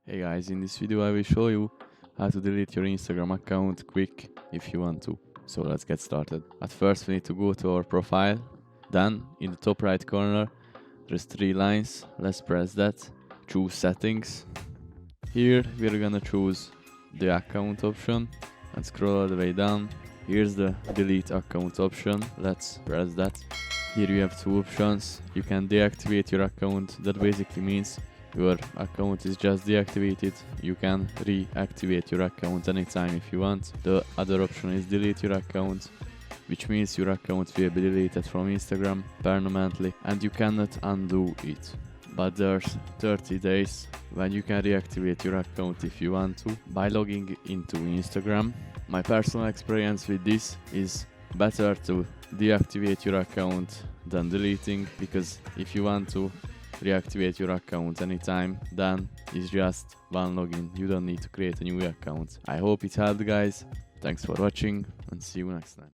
Hey guys, in this video I will show you how to delete your Instagram account quick if you want to. So let's get started. At first we need to go to our profile. Then in the top right corner there's 3 lines. Let's press that. Choose settings. Here we're gonna choose the account option and scroll all the way down. Here's the delete account option. Let's press that. Here you have 2 options. You can deactivate your account. That basically means your account is just deactivated. You can reactivate your account anytime if you want. The other option is delete your account, which means your account will be deleted from Instagram permanently and you cannot undo it. But there's 30 days when you can reactivate your account if you want to by logging into Instagram. My personal experience with this is better to deactivate your account than deleting, because if you want to reactivate your account anytime, then it's just one login. You don't need to create a new account. I hope it helped, guys. Thanks for watching and see you next time.